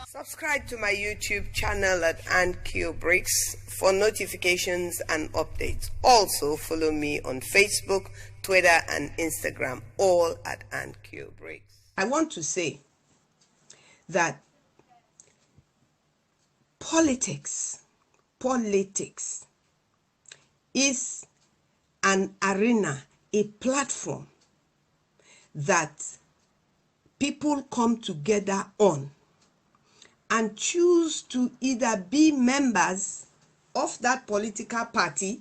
Subscribe to my YouTube channel at Nddc for notifications and updates. Also follow me on Facebook, Twitter and Instagram, all at Nddc. I want to say that politics is an arena, a platform that people come together on and choose to either be members of that political party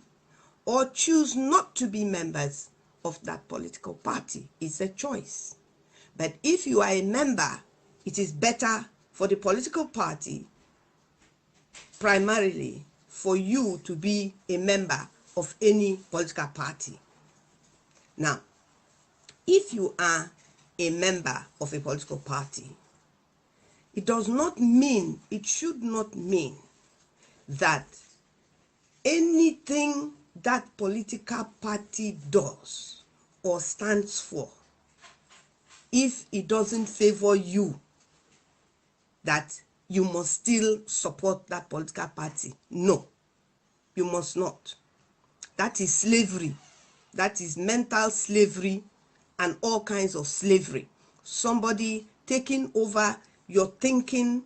or choose not to be members of that political party. It's a choice. But if you are a member, it is better for the political party, primarily for you to be a member of any political party. Now, if you are a member of a political party, it does not mean, it should not mean that anything that political party does or stands for, if it doesn't favor you, that you must still support that political party. No, you must not. That is slavery. That is mental slavery and all kinds of slavery. Somebody taking over your thinking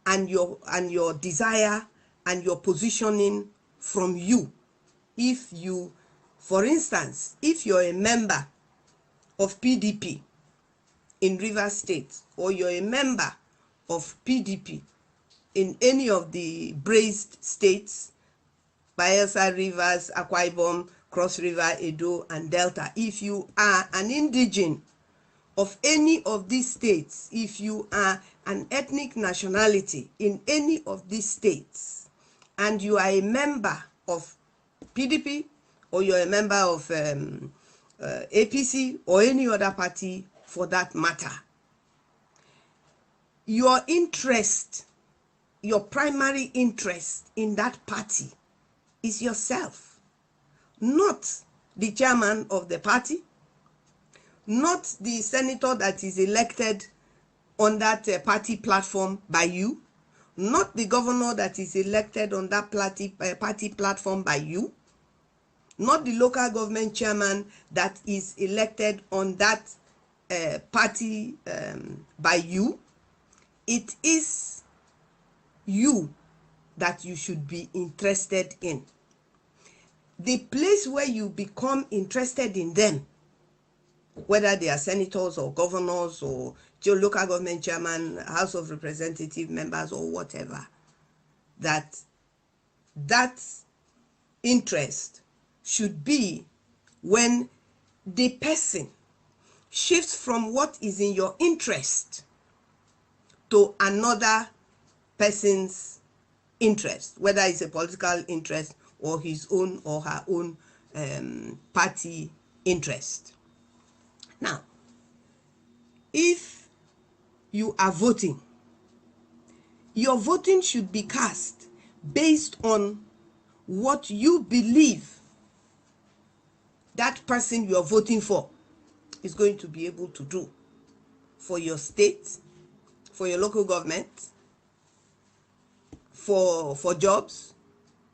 and your desire and your positioning from you. If you, for instance, if you're a member of PDP in Rivers State, or you're a member of PDP in any of the braised states, Bayelsa, Rivers, Akwa Ibom, Cross River, Edo, and Delta, if you are an indigene of any of these states, if you are an ethnic nationality in any of these states, and you are a member of PDP, or you're a member of APC, or any other party for that matter, your interest, your primary interest in that party is yourself, not the chairman of the party, not the senator that is elected on that party platform by you, not the governor that is elected on that party platform by you, not the local government chairman that is elected on that party by you. It is you that you should be interested in. The place where you become interested in them, whether they are senators or governors or local government chairman, House of Representative members or whatever, that interest should be when the person shifts from what is in your interest to another person's interest, whether it's a political interest or his own or her own party interest. Now, if you are voting, your voting should be cast based on what you believe that person you are voting for is going to be able to do for your state, for your local government, for jobs,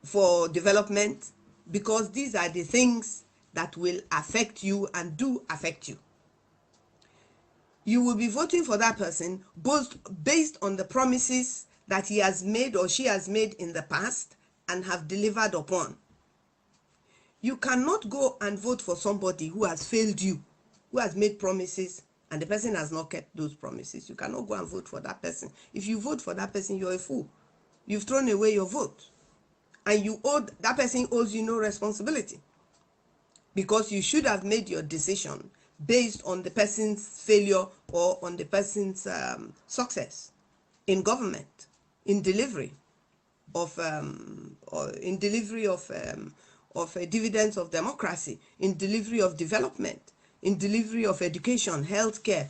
for development, because these are the things that will affect you and do affect you. You will be voting for that person both based on the promises that he has made or she has made in the past and have delivered upon. You cannot go and vote for somebody who has failed you, who has made promises and the person has not kept those promises. You cannot go and vote for that person. If you vote for that person, you're a fool. You've thrown away your vote. And that person owes you no responsibility, because you should have made your decision based on the person's failure or on the person's success in government, in delivery of dividends of democracy, in delivery of development, in delivery of education, healthcare,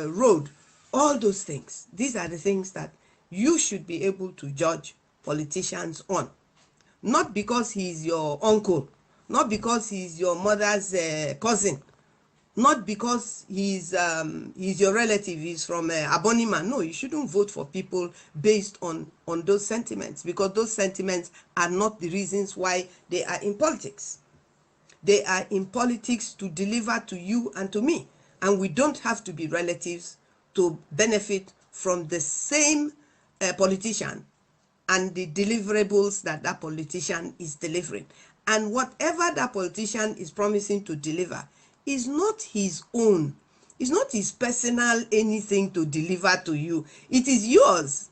road, all those things. These are the things that you should be able to judge politicians on. Not because he's your uncle, not because he's your mother's cousin, not because he's your relative, he's from Abonima. No, you shouldn't vote for people based on those sentiments, because those sentiments are not the reasons why they are in politics. They are in politics to deliver to you and to me, and we don't have to be relatives to benefit from the same politician and the deliverables that that politician is delivering. And whatever that politician is promising to deliver is not his own. It's not his personal anything to deliver to you. It is yours.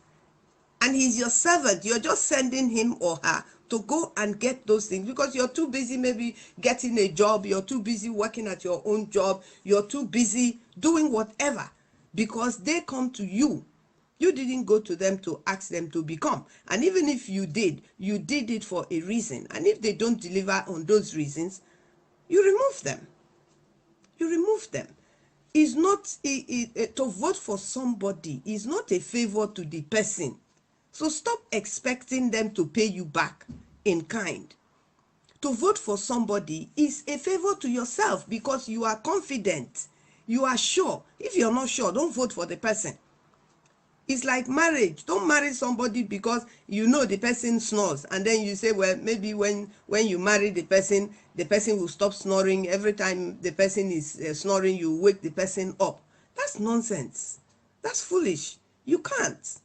And he's your servant. You're just sending him or her to go and get those things because you're too busy maybe getting a job. You're too busy working at your own job. You're too busy doing whatever because they come to you. You didn't go to them to ask them to become. And even if you did it for a reason. And if they don't deliver on those reasons, you remove them. You remove them. It's not to vote for somebody is not a favor to the person. So stop expecting them to pay you back in kind. To vote for somebody is a favor to yourself because you are confident. You are sure. If you're not sure, don't vote for the person. It's like marriage. Don't marry somebody because you know the person snores. And then you say, well, maybe when you marry the person will stop snoring. Every time the person is snoring, you wake the person up. That's nonsense. That's foolish. You can't.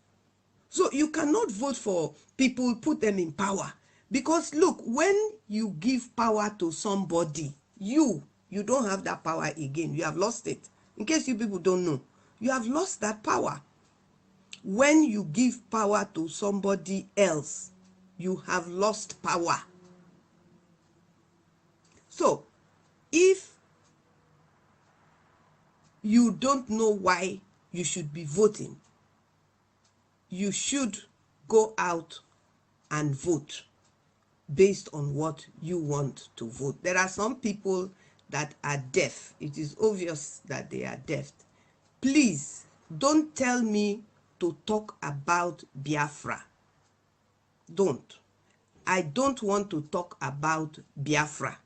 So you cannot vote for people, put them in power. Because look, when you give power to somebody, you don't have that power again. You have lost it. In case you people don't know, you have lost that power. When you give power to somebody else, you have lost power. So, if you don't know why you should be voting, you should go out and vote based on what you want to vote. There are some people that are deaf. It is obvious that they are deaf. Please, don't tell me to talk about Biafra. Don't. I don't want to talk about Biafra.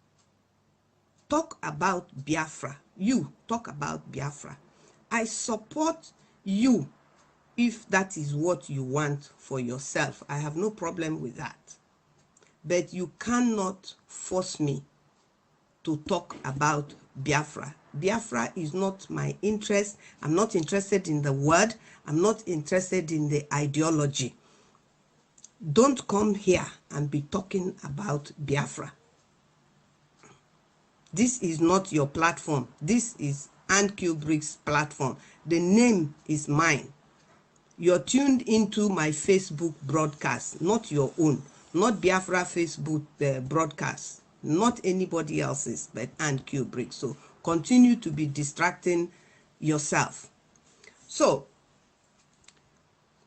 Talk about Biafra. You talk about Biafra. I support you if that is what you want for yourself. I have no problem with that. But you cannot force me to talk about Biafra. Biafra is not my interest. I'm not interested in the word. I'm not interested in the ideology. Don't come here and be talking about Biafra. This is not your platform. This is Ann Kubrick's platform. The name is mine. You're tuned into my Facebook broadcast, not your own. Not Biafra Facebook broadcast. Not anybody else's, but Ann Kubrick. So continue to be distracting yourself. So,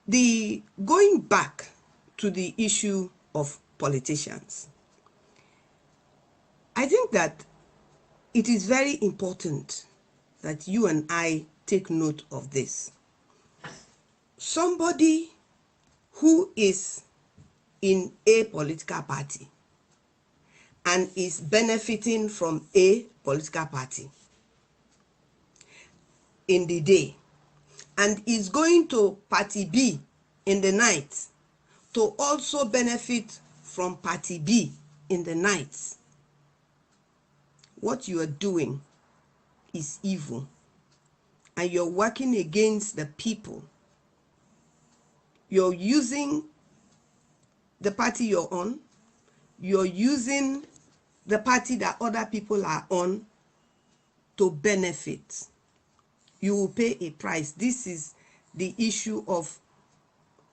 going back to the issue of politicians, I think that it is very important that you and I take note of this. Somebody who is in a political party and is benefiting from a political party in the day and is going to party B in the night to also benefit from party B in the night, what you are doing is evil and you're working against the people. You're using the party you're on, you're using the party that other people are on to benefit. You will pay a price. This is the issue of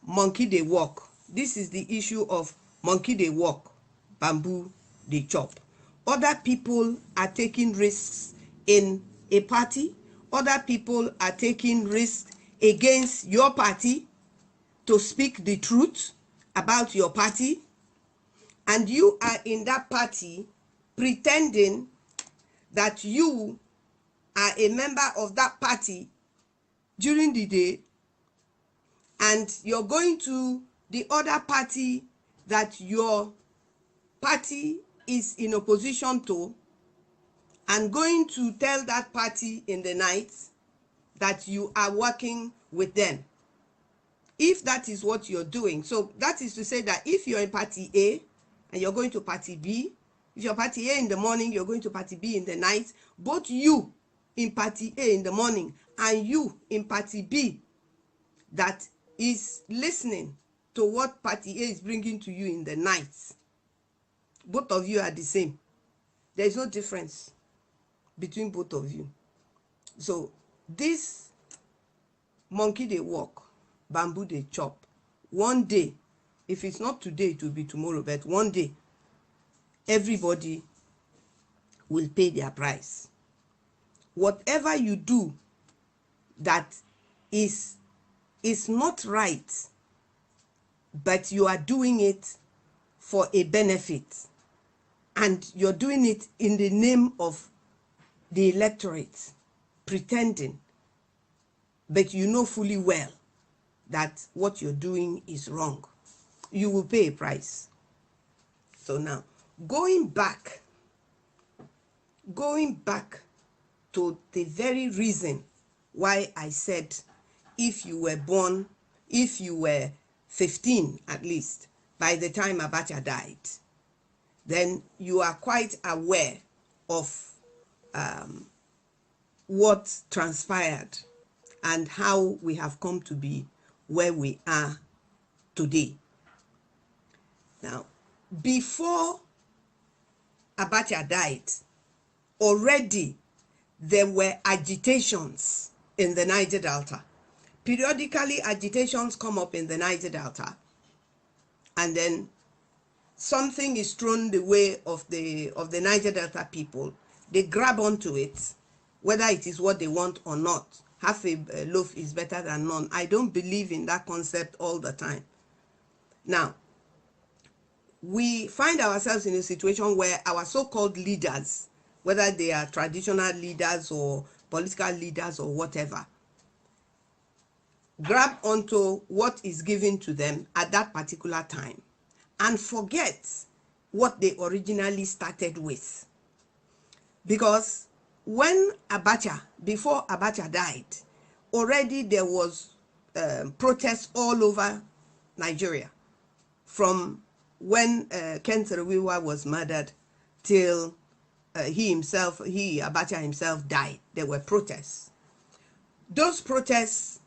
monkey they walk. This is the issue of monkey they walk, bamboo they chop. Other people are taking risks in a party. Other people are taking risks against your party to speak the truth about your party. And you are in that party pretending that you are a member of that party during the day, and you're going to the other party that your party is in opposition to, and going to tell that party in the night that you are working with them. If that is what you're doing, so that is to say that if you're in party A and you're going to party B, if you're party A in the morning, you're going to party B in the night, both you in party A in the morning and you in party B that is listening to what party A is bringing to you in the night, both of you are the same. There is no difference between both of you. So this monkey they walk, bamboo they chop. One day, if it's not today, it will be tomorrow, but one day, everybody will pay their price. Whatever you do that is not right, but you are doing it for a benefit, and you're doing it in the name of the electorate, pretending, but you know fully well that what you're doing is wrong, you will pay a price. So now, going back to the very reason why I said if you were 15 at least, by the time Abacha died, then you are quite aware of what transpired and how we have come to be where we are today. Now, before Abacha died, already there were agitations in the Niger-Delta. Periodically, agitations come up in the Niger-Delta, and then something is thrown the way of the Niger-Delta people. They grab onto it, whether it is what they want or not. Half a loaf is better than none. I don't believe in that concept all the time. Now, we find ourselves in a situation where our so-called leaders, whether they are traditional leaders or political leaders or whatever, grab onto what is given to them at that particular time and forget what they originally started with. Because when before Abacha died, already there was protests all over Nigeria, from when Ken Saro-Wiwa was murdered till Abacha himself died. There were protests. Those protests,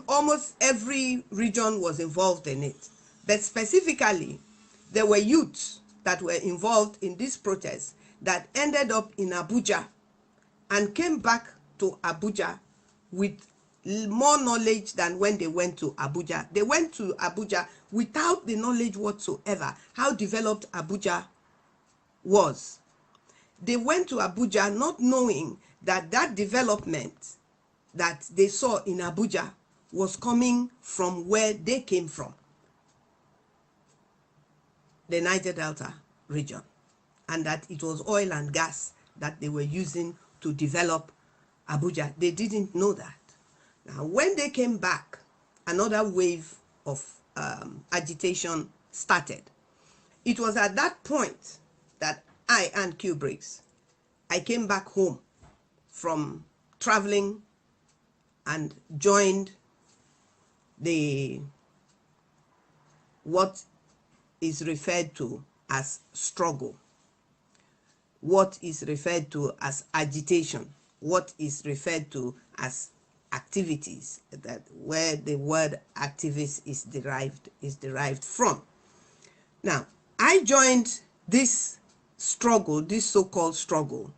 almost every region was involved in it. But specifically, there were youths that were involved in these protests that ended up in Abuja and came back to Abuja with more knowledge than when they went to Abuja. They went to Abuja without the knowledge whatsoever how developed Abuja was. They went to Abuja not knowing that that development that they saw in Abuja was coming from where they came from, the Niger-Delta region, and that it was oil and gas that they were using to develop Abuja. They didn't know that. Now, when they came back, another wave of agitation started. It was at that point that I and Q-Bricks, I came back home from traveling and joined what is referred to as struggle, what is referred to as agitation, what is referred to as activities, that where the word activist is derived from. Now, I joined this struggle, this so-called struggle.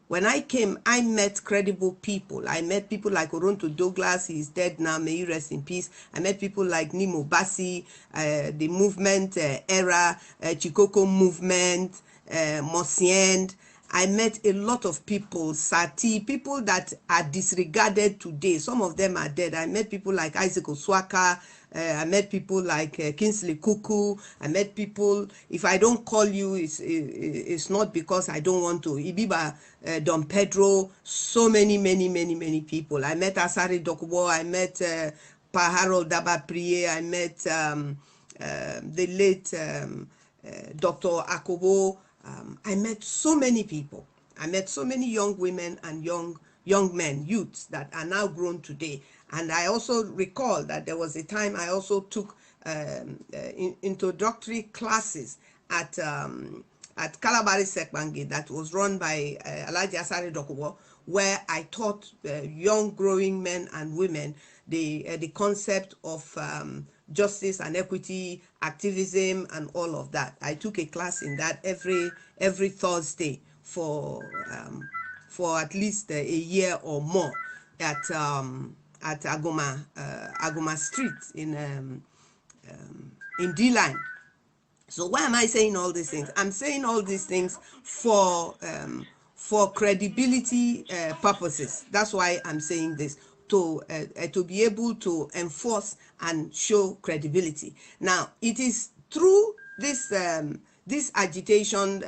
When I came, I met credible people. I met people like Oronto Douglas, he's dead now, may he rest in peace. I met people like Nimo Bassi, the movement era, Chikoko movement, Mosient. I met a lot of people, Sati, people that are disregarded today. Some of them are dead. I met people like Isaac Oswaka. I met people like Kingsley Kuku. I met people, if I don't call you, it's not because I don't want to. Ibiba, Don Pedro, so many people. I met Asari Dokubo. I met Paharo Daba Priye. I met the late Dr. Akobo. I met so many people, I met so many young women and young men, youths that are now grown today. And I also recall that there was a time I also took introductory classes at Kalabari Sekbangi that was run by Alhaji Asare Dokubo, where I taught young growing men and women the concept of justice and equity, activism, and all of that. I took a class in that every Thursday for at least a year or more at Agoma Street in D-Line. So why am I saying all these things? I'm saying all these things for credibility purposes. That's why I'm saying this, to be able to enforce and show credibility. Now, it is through this this agitation.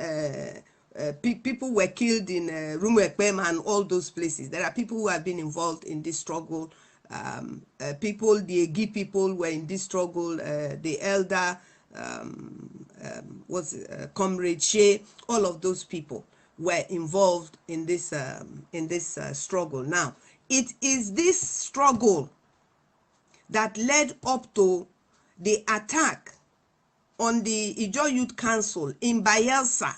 People were killed in Rumwekpem and all those places. There are people who have been involved in this struggle. The Egi people were in this struggle. The elder Comrade Shea, all of those people were involved in this struggle. Now, it is this struggle that led up to the attack on the Ijaw Youth Council in Bayelsa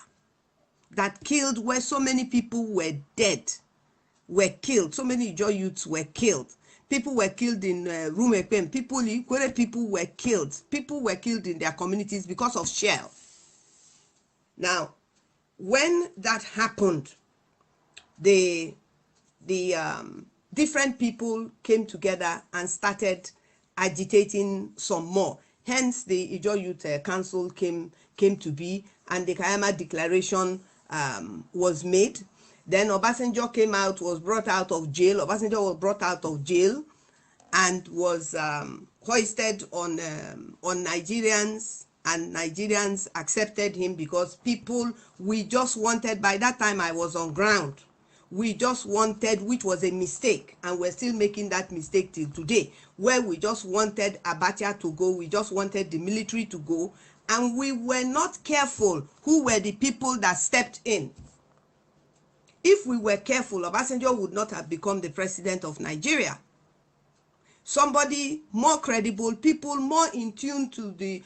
that killed, where so many people were dead, were killed. So many Ijaw youths were killed. People were killed in Rumekpem. People were killed. People were killed in their communities because of shell. Now, when that happened, the different people came together and started agitating some more. Hence, the Ijaw Youth Council came to be, and the Kayama Declaration was made. Then Obasanjo came out, was brought out of jail. Obasanjo was brought out of jail and was hoisted on Nigerians, and Nigerians accepted him because we just wanted, by that time I was on ground, we just wanted, which was a mistake, and we're still making that mistake till today, where we just wanted Abacha to go, we just wanted the military to go, and we were not careful who were the people that stepped in. If we were careful, Obasanjo would not have become the president of Nigeria. Somebody more credible, people more in tune to the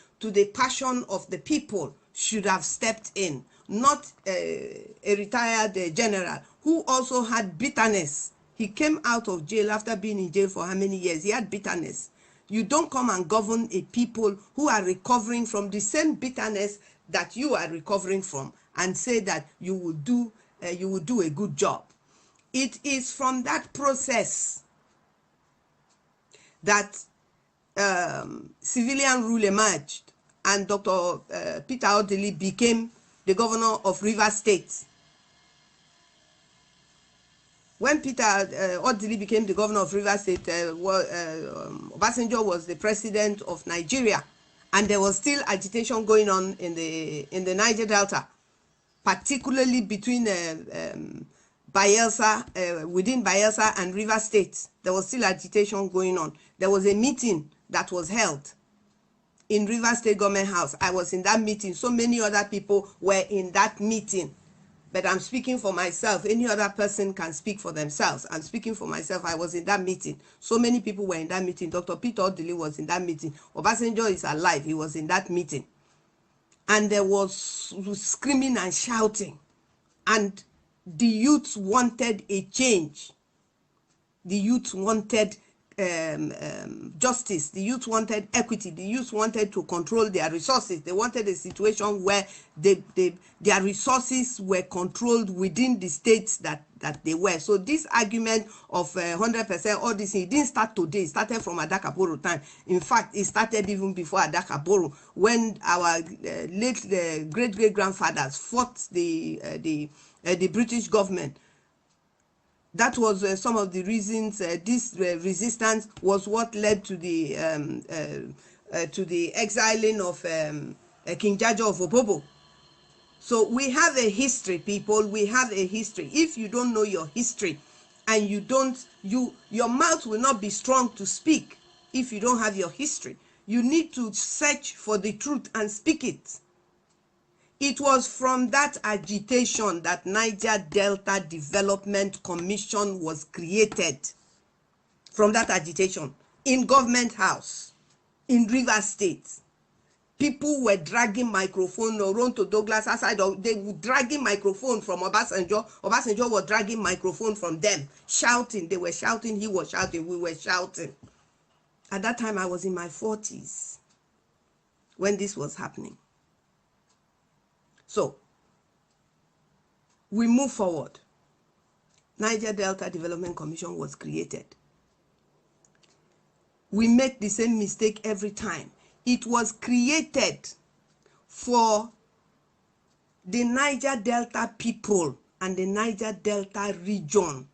passion of the people should have stepped in, not a retired general who also had bitterness. He came out of jail after being in jail for how many years? He had bitterness. You don't come and govern a people who are recovering from the same bitterness that you are recovering from and say that you will do a good job. It is from that process that civilian rule emerged, and Dr. Peter Odili became the governor of Rivers State. When Peter Odili became the governor of Rivers State, Obasanjo was the president of Nigeria, and there was still agitation going on in the Niger-Delta, particularly between Bayelsa, within Bayelsa and Rivers State. There was still agitation going on. There was a meeting that was held in Rivers State Government House. I was in that meeting. So many other people were in that meeting. But I'm speaking for myself. Any other person can speak for themselves. I'm speaking for myself. I was in that meeting. So many people were in that meeting. Dr. Peter Odili was in that meeting. Obasanjo is alive. He was in that meeting. And there was screaming and shouting. And the youths wanted a change. The youth wanted justice. The youth wanted equity. The youth wanted to control their resources. They wanted a situation where their resources were controlled within the states that they were. So this argument of 100%, all this, it didn't start today. It started from Adakaboro time. In fact, it started even before Adakaboro, when our late great-great-grandfathers fought the British government. That was some of the reasons. This resistance was what led to the exiling of King Jaja of Opobo. So we have a history, people. We have a history. If you don't know your history, and your mouth will not be strong to speak if you don't have your history. You need to search for the truth and speak it. It was from that agitation that Niger-Delta Development Commission was created. From that agitation, in Government House, in Rivers State, people were dragging microphone around to Douglas outside. They were dragging microphone from Obasanjo. Obasanjo was dragging microphone from them, shouting. They were shouting. He was shouting. We were shouting. At that time, I was in my 40s when this was happening. So, we move forward. Niger-Delta Development Commission was created. We make the same mistake every time. It was created for the Niger-Delta people and the Niger-Delta region.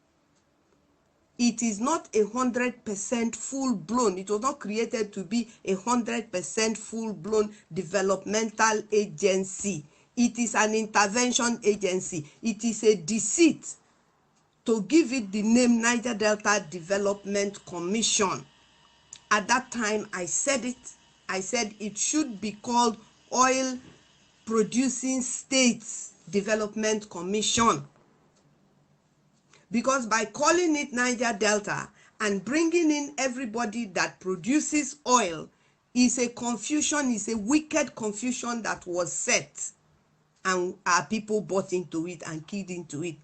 It is not 100% full-blown. It was not created to be 100% full-blown developmental agency. It is an intervention agency. It is a deceit to give it the name Niger-Delta Development Commission. At that time, I said it. I said it should be called Oil Producing States Development Commission. Because by calling it Niger-Delta and bringing in everybody that produces oil is a confusion, is a wicked confusion that was set. And our people bought into it and keyed into it.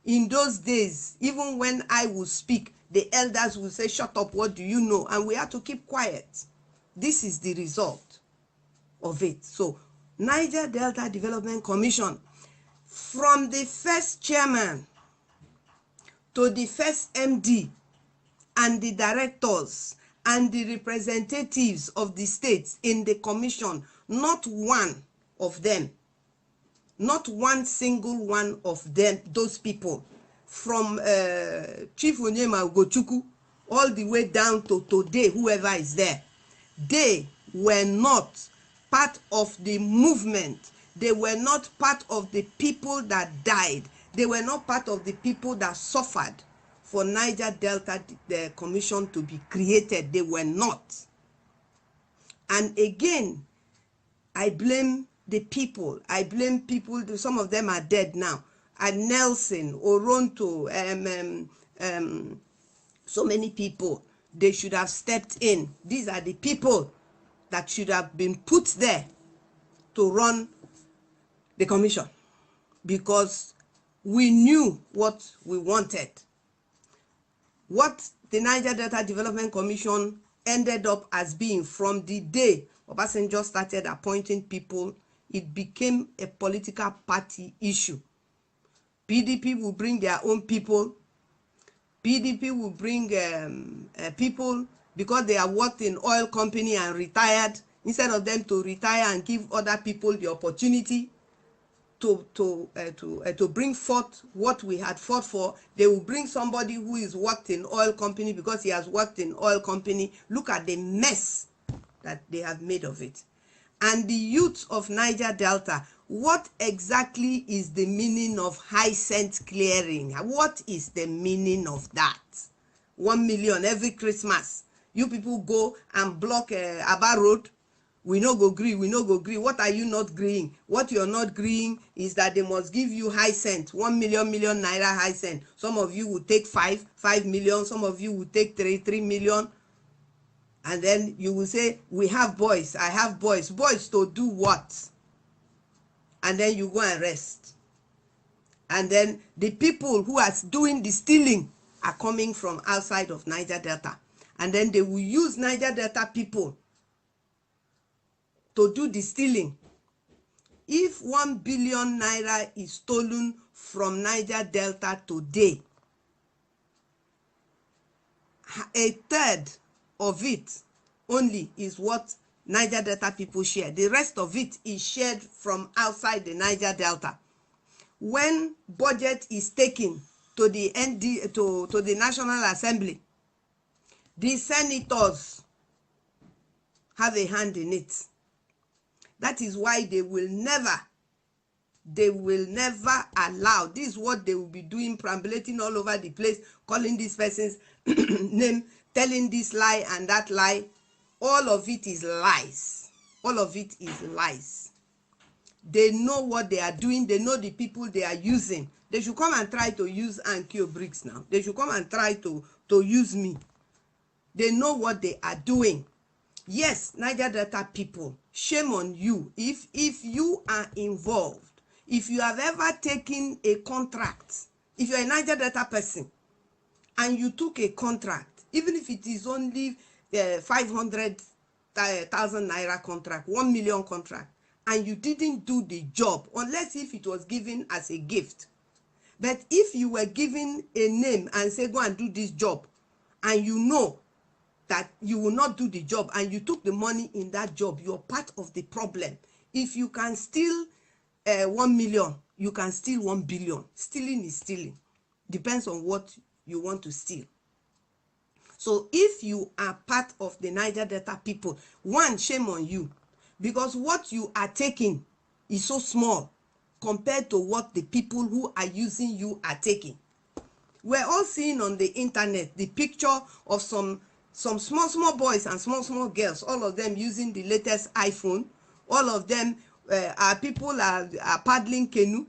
In those days, even when I would speak, the elders would say, shut up, what do you know? And we had to keep quiet. This is the result of it. So, Niger-Delta Development Commission, from the first chairman to the first MD and the directors and the representatives of the states in the commission, not one of them, not one single one of them, those people, from Chief Onyema Ugochukwu all the way down to today, whoever is there, they were not part of the movement. They were not part of the people that died. They were not part of the people that suffered for Niger-Delta the Commission to be created. They were not. And again, I blame the people. I blame people. Some of them are dead now. And Nelson, Oronto, so many people, they should have stepped in. These are the people that should have been put there to run the commission, because we knew what we wanted. What the Niger-Delta Development Commission ended up as being from the day Obasanjo started appointing people, it became a political party issue. PDP will bring their own people. PDP will bring people because they have worked in oil company and retired. Instead of them to retire and give other people the opportunity to bring forth what we had fought for, they will bring somebody who is worked in oil company because he has worked in oil company. Look at the mess that they have made of it. And the youth of Niger-Delta, what exactly is the meaning of high scent clearing? What is the meaning of that? 1 million every Christmas. You people go and block Aba Road. We no go gree, we no go gree. What are you not agreeing? What you're not agreeing is that they must give you high cent, 1 million naira high cent. Some of you will take 5 million. Some of you will take 3 million. And then you will say, we have boys, I have boys. Boys to do what? And then you go and rest. And then the people who are doing the stealing are coming from outside of Niger-Delta. And then they will use Niger-Delta people to do the stealing. If 1 billion naira is stolen from Niger-Delta today, a third of it only is what Niger-Delta people share. The rest of it is shared from outside the Niger-Delta. When budget is taken to the to the National Assembly, the senators have a hand in it. That is why they will never allow. This is what they will be doing, perambulating all over the place, calling this person's name, telling this lie and that lie. All of it is lies. All of it is lies. They know what they are doing. They know the people they are using. They should come and try to use Ankyo Bricks now. They should come and try to use me. They know what they are doing. Yes, Niger-Delta people, shame on you. If you are involved, if you have ever taken a contract, if you're a Niger-Delta person, and you took a contract, even if it is only 500,000 naira contract, 1 million contract, and you didn't do the job, unless if it was given as a gift. But if you were given a name and say, go and do this job, and you know that you will not do the job, and you took the money in that job, you're part of the problem. If you can steal 1 million, you can steal 1 billion. Stealing is stealing. Depends on what you want to steal. So if you are part of the Niger-Delta people, one, shame on you, because what you are taking is so small compared to what the people who are using you are taking. We're all seeing on the internet the picture of some small boys and small girls, all of them using the latest iPhone. All of them are paddling canoe,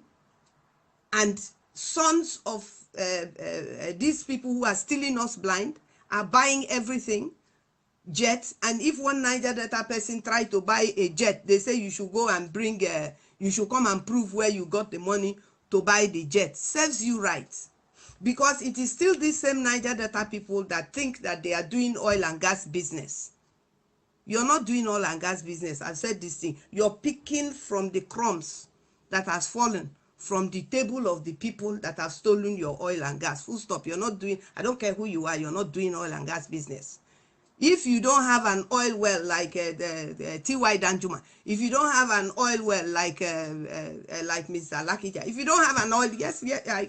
and sons of these people who are stealing us blind are buying everything, jets. And if one Niger-Delta person try to buy a jet, they say you should go and bring you should come and prove where you got the money to buy the jet. Serves you right. Because it is still the same Niger-Delta people that think that they are doing oil and gas business. You're not doing oil and gas business. I've said this thing. You're picking from the crumbs that has fallen from the table of the people that have stolen your oil and gas. Full stop. You're not doing, I don't care who you are, you're not doing oil and gas business. If you don't have an oil well like the T.Y. Danjuma, if you don't have an oil well like Mr. Lakija, if you don't have an oil, yes,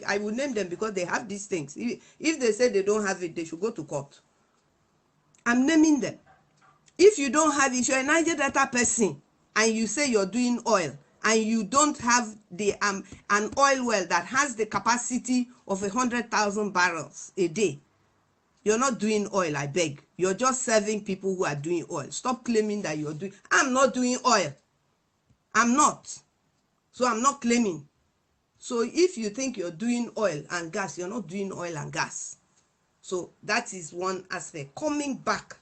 I will name them because they have these things. If they say they don't have it, they should go to court. I'm naming them. If you don't have it, if you're a Niger-Delta person and you say you're doing oil and you don't have the an oil well that has the capacity of 100,000 barrels a day, you're not doing oil, I beg. You're just serving people who are doing oil. Stop claiming that you're doing. I'm not doing oil. I'm not. So I'm not claiming. So if you think you're doing oil and gas, you're not doing oil and gas. So that is one aspect. Coming back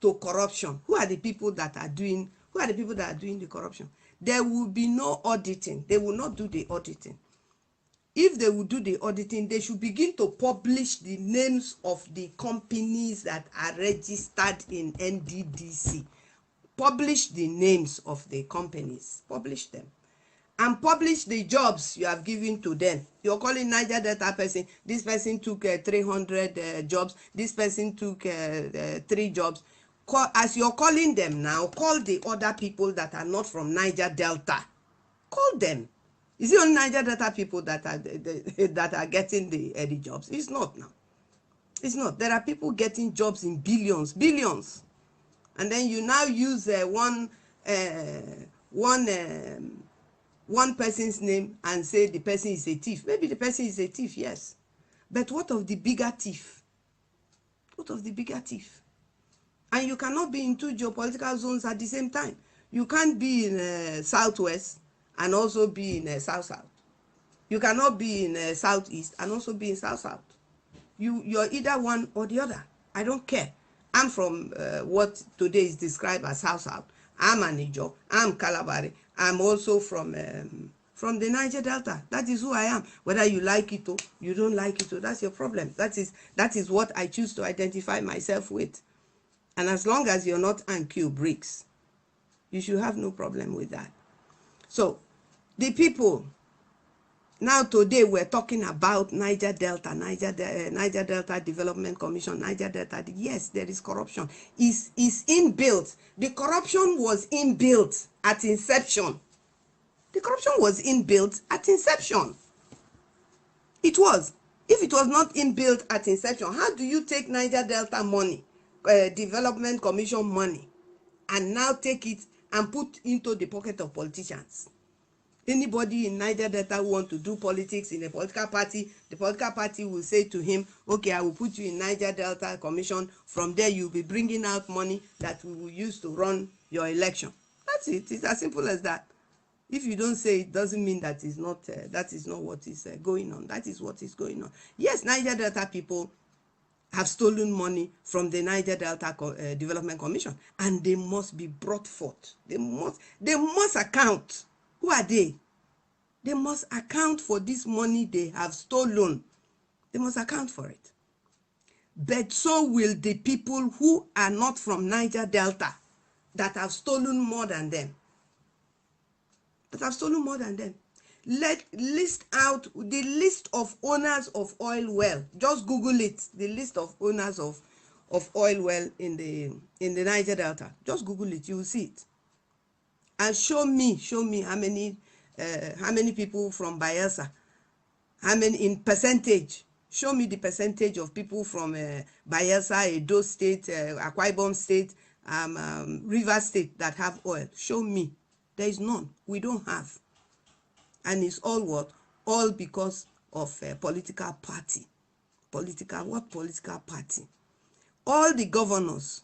to corruption. Who are the people that are doing the corruption? There will be no auditing. They will not do the auditing. If they will do the auditing, they should begin to publish the names of the companies that are registered in Nddc. Publish the names of the companies. Publish them. And publish the jobs you have given to them. You're calling Niger-Delta person. This person took 300 jobs. This person took 3 jobs. As you're calling them now, call the other people that are not from Niger-Delta. Call them. Is it only Niger-Delta people that are getting the jobs? It's not now. It's not. There are people getting jobs in billions. And then you now use one person's name and say the person is a thief. Maybe the person is a thief, yes. But what of the bigger thief? What of the bigger thief? And you cannot be in 2 geopolitical zones at the same time. You can't be in Southwest and also be in South-South. You cannot be in Southeast and also be in South-South. You're either one or the other. I don't care. I'm from what today is described as South-South. I'm an Ijo. I'm Kalabari. I'm also from the Niger-Delta. That is who I am. Whether you like it or you don't like it, or that's your problem. That is what I choose to identify myself with. And as long as you're not Ankyo Bricks, you should have no problem with that. So, the people, now today we're talking about Niger-Delta, Niger-Delta Development Commission, Niger-Delta. Yes, there is corruption. Is inbuilt. The corruption was inbuilt at inception. The corruption was inbuilt at inception. It was. If it was not inbuilt at inception, how do you take Niger-Delta money, Development Commission money, and now take it and put into the pocket of politicians? Anybody in Niger-Delta who want to do politics in a political party, the political party will say to him, okay, I will put you in Niger-Delta Commission. From there, you'll be bringing out money that we will use to run your election. That's it. It's as simple as that. If you don't say it, doesn't mean that is not that is not what is going on. That is what is going on. Yes, Niger Delta people have stolen money from the Niger Delta Development Commission, and they must be brought forth. They must account. Who are they? They must account for this money they have stolen. They must account for it. But so will the people who are not from Niger Delta that have stolen more than them. List out the list of owners of oil well. Just Google it. The list of owners of oil well in the Niger Delta. Just Google it. You will see it. And show me how many people from Bayelsa. How many in percentage? Show me the percentage of people from Bayelsa, Edo State, Akwa Ibom State, Rivers State that have oil. Show me. There is none. We don't have. And it's all what? All because of a political party. What political party? All the governors,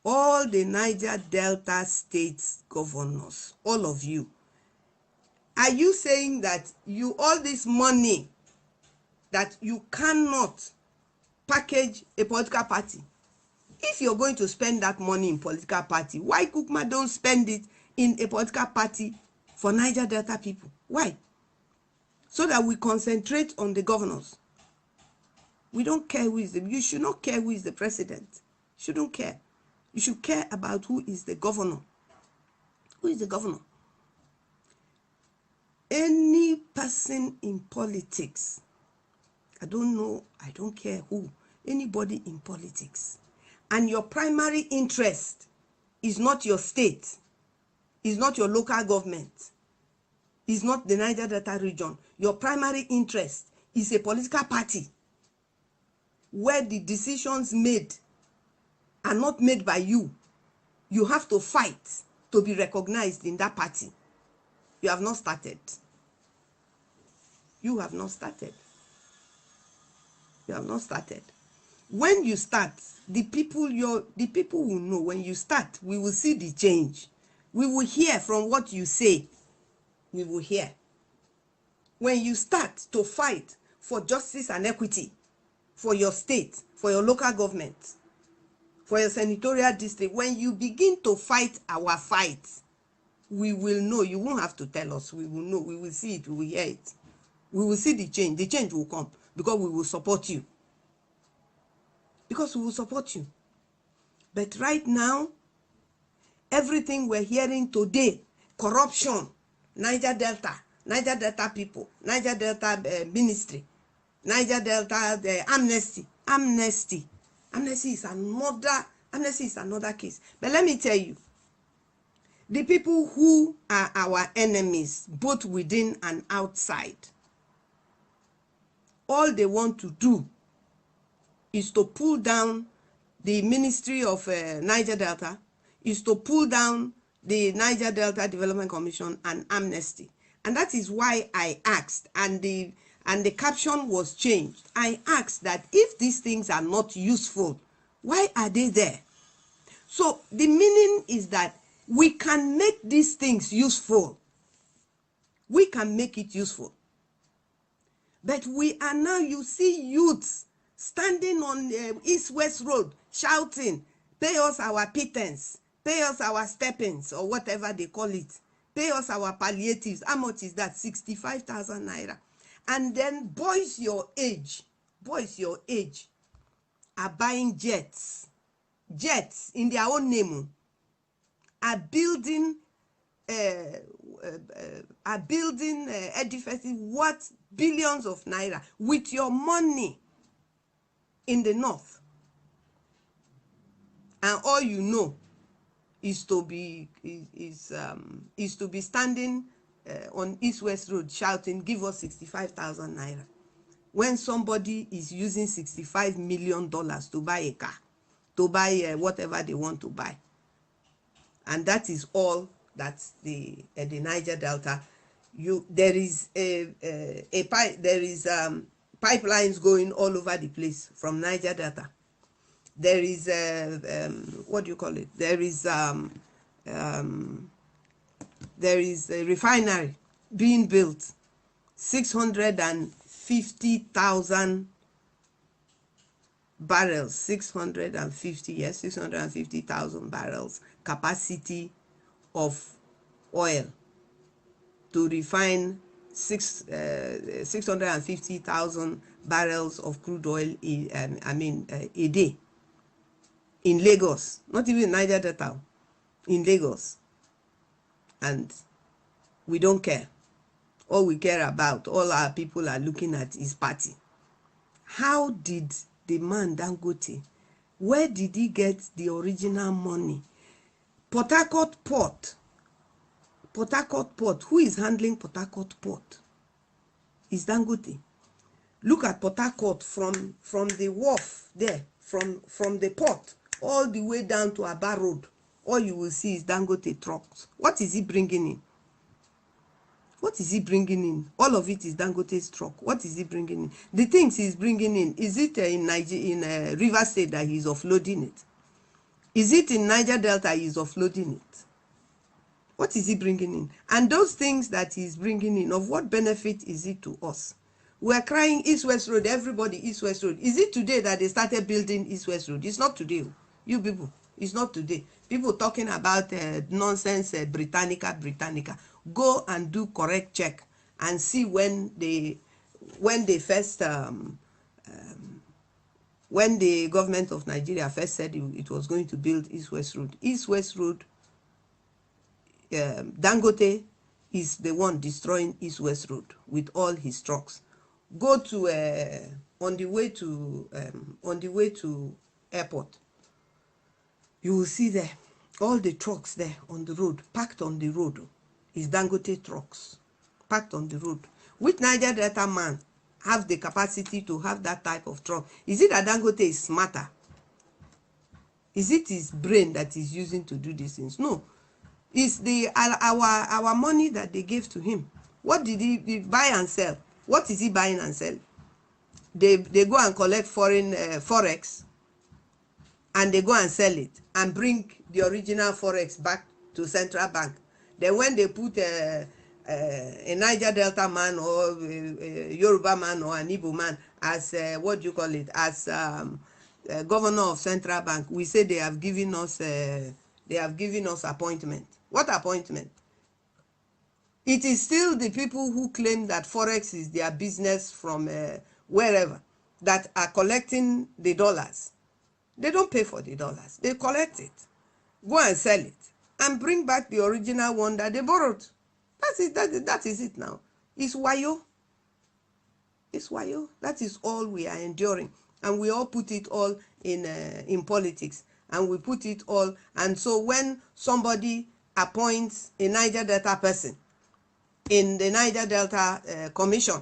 all the Niger Delta states governors, all of you. Are you saying that all this money that you cannot package a political party? If you're going to spend that money in political party, why Kukma don't spend it in a political party for Niger Delta people? Why? So that we concentrate on the governors. We don't care who is the, you should not care who is the president. You shouldn't care. You should care about who is the governor. Who is the governor? Any person in politics, I don't know, I don't care who, anybody in politics, and your primary interest is not your state, is not your local government, is not the Niger Delta region. Your primary interest is a political party where the decisions made are not made by you. You have to fight to be recognized in that party. You have not started. You have not started. You have not started. When you start, the people will know. When you start, we will see the change. We will hear from what you say. We will hear. When you start to fight for justice and equity, for your state, for your local government, for your senatorial district, when you begin to fight our fight, we will know. You won't have to tell us. We will know. We will see it. We will hear it. We will see the change. The change will come because we will support you. Because we will support you. But right now, everything we're hearing today, corruption, Niger Delta people, Niger Delta ministry, Niger Delta amnesty. Amnesty is another case. But let me tell you, the people who are our enemies, both within and outside, all they want to do is to pull down the Ministry of Niger Delta, is to pull down the Niger Delta Development Commission and Amnesty. And that is why I asked, and the caption was changed. I asked that if these things are not useful, why are they there? So the meaning is that we can make these things useful. We can make it useful. But we are now, you see youths standing on East-West Road shouting, pay us our pittance, pay us our steppings, or whatever they call it. Pay us our palliatives. How much is that? 65,000 naira. And then boys your age are buying jets in their own name, are building edifices worth billions of naira with your money in the north. And all you know is to be standing on East-West Road shouting, give us 65,000 naira. When somebody is using $65 million to buy a car, to buy whatever they want to buy. And that is all that the Niger Delta, there is pipelines going all over the place from Niger Delta. There is what do you call it? There is there is a refinery being built, 650,000 barrels, 650, yes, 650,000 barrels capacity of oil to refine 650,000 barrels of crude oil a day in Lagos, not even Niger-Delta, in Lagos. And we don't care. All we care about, all our people are looking at is party. How did the man Dangote, where did he get the original money? Port Harcourt Port, who is handling Port Harcourt Port? Is Dangote. Look at Port Harcourt from the wharf there, from the port all the way down to Aba Road. All you will see is Dangote trucks. What is he bringing in? What is he bringing in? All of it is Dangote's truck. What is he bringing in? The things he's bringing in, is it in River State that he's offloading it? Is it in Niger-Delta he's offloading it? What is he bringing in? And those things that he's bringing in, of what benefit is it to us? We're crying East-West Road, everybody East-West Road. Is it today that they started building East-West Road? It's not today. You people, it's not today. People talking about nonsense, Britannica. Go and do correct check and see when the government of Nigeria first said it was going to build East-West Road. East-West Road, Dangote is the one destroying East-West Road with all his trucks. Go to on the way to airport, you will see there all the trucks there on the road, parked on the road, is Dangote trucks parked on the road. Which Niger-Delta man have the capacity to have that type of truck? Is it that Dangote is smarter? Is it his brain that is using to do these things? No. It's our money that they gave to him. What did he buy and sell? What is he buying and selling? They go and collect foreign forex, and they go and sell it and bring the original forex back to central bank. Then when they put a Niger-Delta man or a Yoruba man or an Igbo man as what do you call it, as governor of central bank, we say they have given us appointment. What appointment? It is still the people who claim that forex is their business from wherever that are collecting the dollars. They don't pay for the dollars. They collect it, go and sell it, and bring back the original one that they borrowed. That's it. That is it now. It's wayo. It's wayo. That is all we are enduring. And we all put it all in politics. And we put it all. And so when somebody appoints a Niger-Delta person in the Niger-Delta Commission,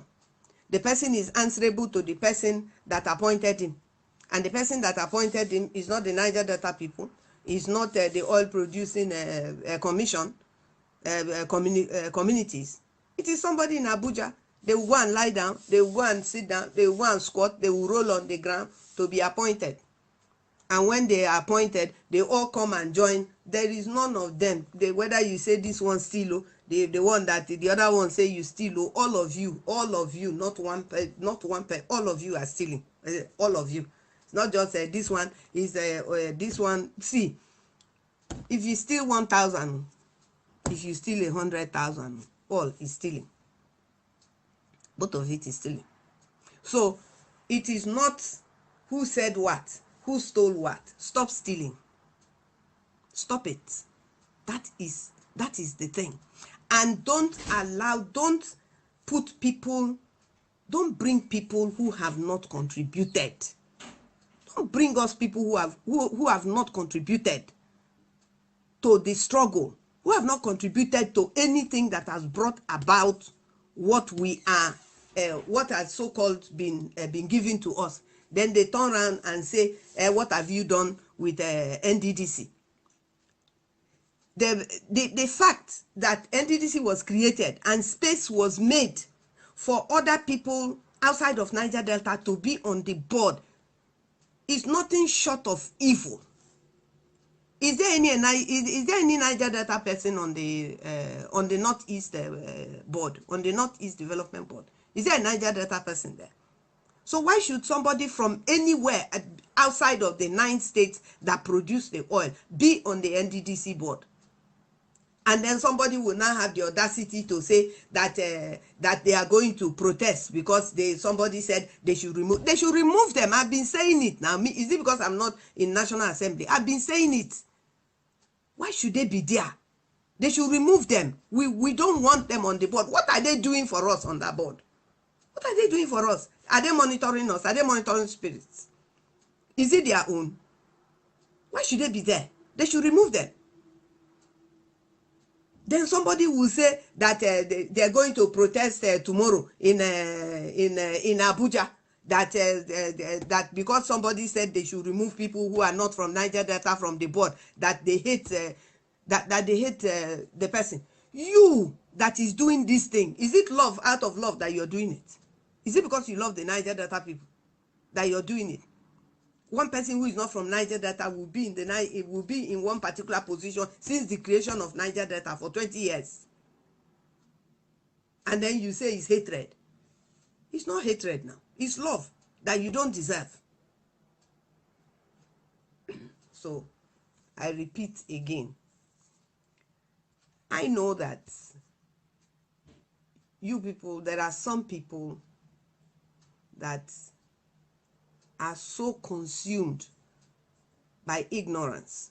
the person is answerable to the person that appointed him. And the person that appointed him is not the Niger-Delta people. It's not the oil-producing commission, communities. It is somebody in Abuja. They will go and lie down. They will go and sit down. They will go and squat. They will roll on the ground to be appointed. And when they are appointed, they all come and join. There is none of them. Whether you say this one steal, the one that the other one say you steal, all of you, not one, all of you are stealing. All of you. It's not just this one is this one. See, if you steal 1,000, if you steal 100,000, all is stealing. Both of it is stealing. So it is not who said what, who stole what. Stop stealing. Stop it. That is the thing. And don't bring people who have not contributed. Don't bring us people who have not contributed to the struggle, who have not contributed to anything that has brought about what we are, what has so-called been given to us. Then they turn around and say, what have you done with Nddc? The fact that Nddc was created and space was made for other people outside of Niger-Delta to be on the board is nothing short of evil. Is there any Niger-Delta person on the Northeast board, on the Northeast Development Board? Is there a Niger-Delta person there? So why should somebody from anywhere outside of the 9 states that produce the oil be on the Nddc board? And then somebody will now have the audacity to say that that they are going to protest because somebody said they should remove. They should remove them. I've been saying it now. Is it because I'm not in National Assembly? I've been saying it. Why should they be there? They should remove them. We don't want them on the board. What are they doing for us on that board? What are they doing for us? Are they monitoring us? Are they monitoring spirits? Is it their own? Why should they be there? They should remove them. Then somebody will say that they are going to protest tomorrow in Abuja. That because somebody said they should remove people who are not from Niger-Delta from the board, that they hate that they hate the person. You that is doing this thing, is it love, out of love, that you're doing it? Is it because you love the Niger-Delta people that you're doing it? One person who is not from Niger-Delta will be in one particular position since the creation of Niger-Delta for 20 years. And then you say it's hatred. It's not hatred now. It's love that you don't deserve. So, I repeat again. I know that you people, there are some people that are so consumed by ignorance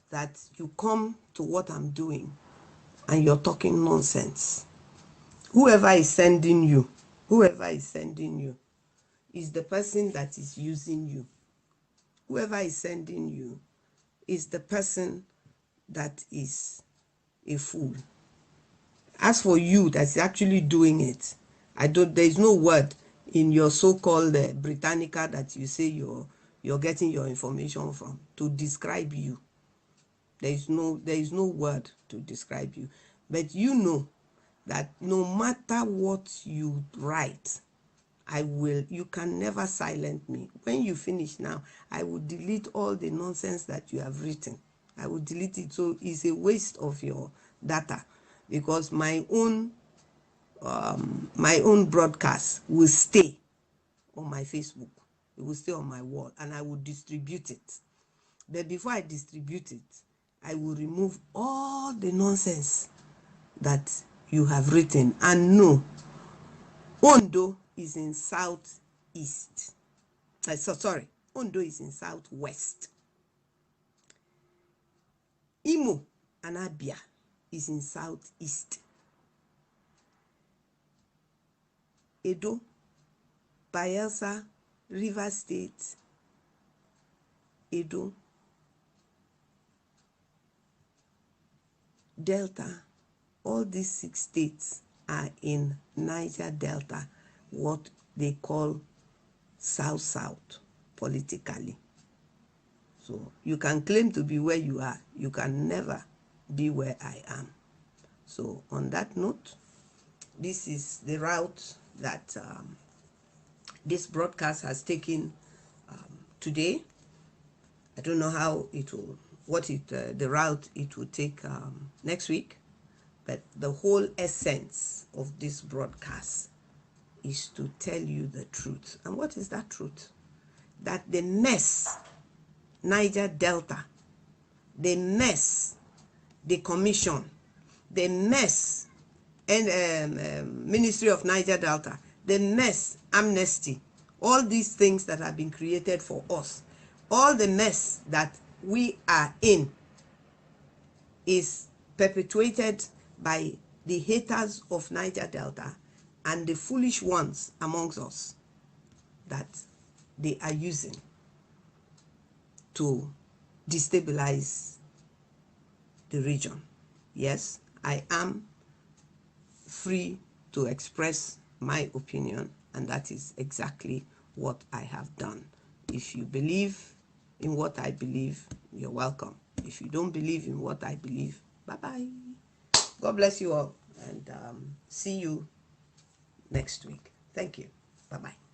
that you come to what I'm doing and you're talking nonsense. Whoever is sending you is the person that is using you. Whoever is sending you is the person that is a fool. As for you that's actually doing it, there is no word in your so-called Britannica that you say you're getting your information from to describe you. There is no word to describe you. But you know that no matter what you write, you can never silence me. When you finish now, I will delete all the nonsense that you have written. I will delete it. So it's a waste of your data, because my own broadcast will stay on my Facebook. It will stay on my wall, and I will distribute it. But before I distribute it, I will remove all the nonsense that you have written. And no, Ondo is in southeast. Sorry, Ondo is in southwest. Imo and Abia is in southeast. Edo, Bayelsa, River State, Edo, Delta, all these 6 states are in Niger-Delta, what they call South-South politically. So you can claim to be where you are, you can never be where I am. So on that note, this is the route that this broadcast has taken today. I don't know how it will, the route it will take next week, but the whole essence of this broadcast is to tell you the truth. And what is that truth? That the mess Niger-Delta, the mess the commission, the mess and Ministry of Niger-Delta, the mess amnesty, all these things that have been created for us, all the mess that we are in is perpetuated by the haters of Niger-Delta and the foolish ones amongst us that they are using to destabilize the region. Yes, I am free to express my opinion, and that is exactly what I have done. If you believe in what I believe, you're welcome. If you don't believe in what I believe, bye-bye. God bless you all, and see you next week. Thank you. Bye-bye.